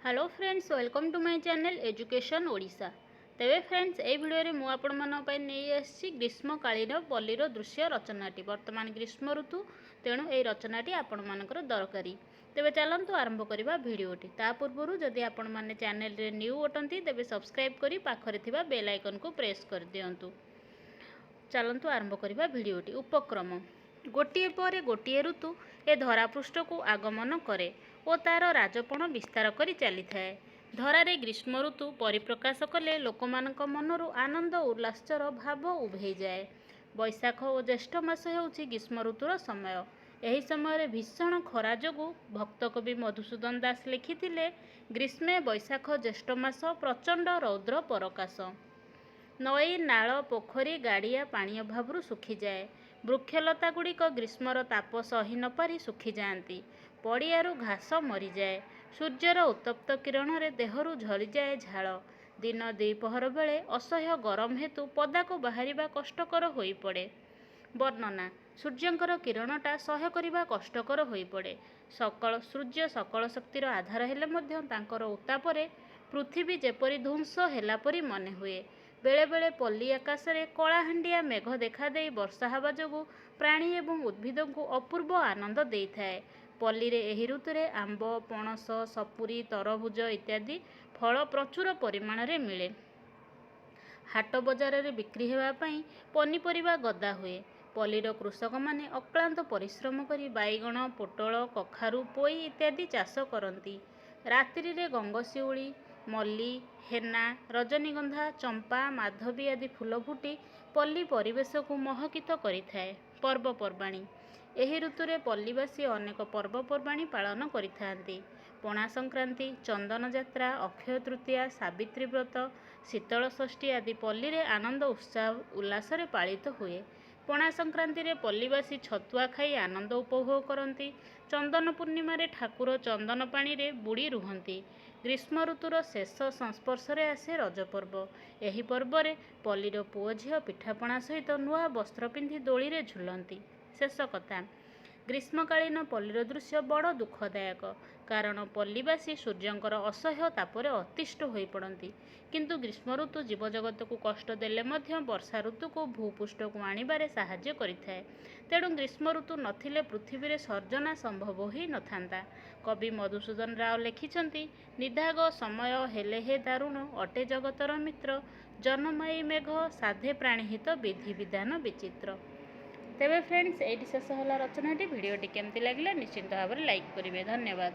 Hello friends, welcome to my channel education Odisha. तेबे friends ए video में मुझे नहीं आसी ग्रीष्मकालीन पल्लीर दृश्य रचनाटी। वर्तमान ग्रीष्म ऋतु, तेणु ये रचनाटी आपण मानकर दरकारी। तेबे चलतु आरंभ करवा भिडियोटी। ता पूर्व जदि आपण माने चैनल रे न्यू अटंती तेबे सब्सक्राइब करी पाखरे थिबा बेल आइकन को प्रेस कर दियंतु। चलतु आरंभ करवा भिडियोटी। उपक्रम गोटे पर गोटे ऋतु ए धरापृष्ठ को आगमन करे और तार राजपण विस्तार करी चली थाए। धरारे ग्रीष्म ऋतु परिप्रकाश कले लोकमानक मनरु आनंद उल्लासर भाव उभे जाए। बैशाख और ज्येष्ठ मास हेउछि ग्रीष्म ऋतुर समय। एही समय भीषण खरा जोगु भक्त कवि मधुसूदन दास लिखिथिले, ग्रीष्मे बैशाख ज्येष्ठ मास प्रचंड रौद्र परकाश। नई नाल पोखरी गाड़िया पानी अभाव सुखी जाए। वृक्षलता गुड़िक ग्रीष्मर ताप सही न पारि सुखी जाती। पड़ियारू घास मरी जाए। सूर्यर उत्तप्त किरण में देहरु झरी जाए झाल। दिन द्विपहर बेले असह्य गरम हेतु पदाक बाहरिबा कष्टकर होई पड़े। वर्णना सूर्यंकर किरणटा सह्य करिबा कष्टकर होई पड़े। सूर्य सकल शक्तिर आधार हेले मध्य तांकर उत्तापरे पृथ्वी जेपरी ध्वंस हेला परी मने हुए। बेले बेले पल्ली आकाश में कलाहांडिया मेघ देखा दे वर्षा हवा जोगु प्राणी एवं उद्भिद को अपूर्व आनंद दे थाए। पल्ली रे एही ऋतुरे आंब, पणस, सपुरी, तरभुज इत्यादि फल प्रचुर परिमाण रे मिले। हाट बजार रे बिक्री हेबा पई पनीपरिबा गदा हुए। पल्लीर कृषक माने अक्लांत परिश्रम करी बाईगण, पोटल, कखारू, पोई इत्यादि चाष करती। रात्रि रे गंगशिउली, मल्ली, हेना, रजनीगंधा, चंपा, माधवी आदि फूल फुटी पल्ली परिवेश को महकित करिथाए। पर्वपर्वाणी एही ऋतुरे पल्लीवासी अनेक पर्वपर्वाणी पालन करिथांती। पणा संक्रांति, चंदन यात्रा, अक्षय तृतीया, सावित्री व्रत, शीतल षष्ठी आदि पल्ली रे आनंद उत्साह उल्लास रे पालित हुए। पणा संक्रांति रे पल्लीवासी छतुआ खाई आनंद उपभोग करती। चंदन पूर्णिमा रे ठाकुर चंदन पानी रे बुड़ी रुहंती। ग्रीष्म ऋतुर शेष संस्पर्श रे आसे रज पर्व। एही पर्व रे पल्लीर पुओ झियो पिठापणा सहित नुआ वस्त्र पिंधि दोली रे झुलंती। शेष कथा ग्रीष्मकालीन पल्लीर दृश्य बड़ दुखदायक, कारण पल्लीवासी सूर्यंकर असह्य तापरे अतिष्ठ होई पड़ती। किंतु ग्रीष्म ऋतु जीवजगत को कष्ट देले मध्य वर्षा ऋतु को भूपृष्ठ को आनिबारे साहाय्य करिथाए। तेणु ग्रीष्म ऋतु नथिले पृथ्वी रे सर्जना संभव ही नथांता। कवि मधुसूदन राव लिखिछंती, निधाग समय हेले हे दारुण अटे जगतर मित्र, जन्माई मेघ साधे प्राणीहित विधि विधान विचित्र। तेबे फ्रेंड्स एटी शेष होला रचनाटी। भिडियोटी केमती लगिला निश्चिंत भाव में लाइक करेंगे। धन्यवाद।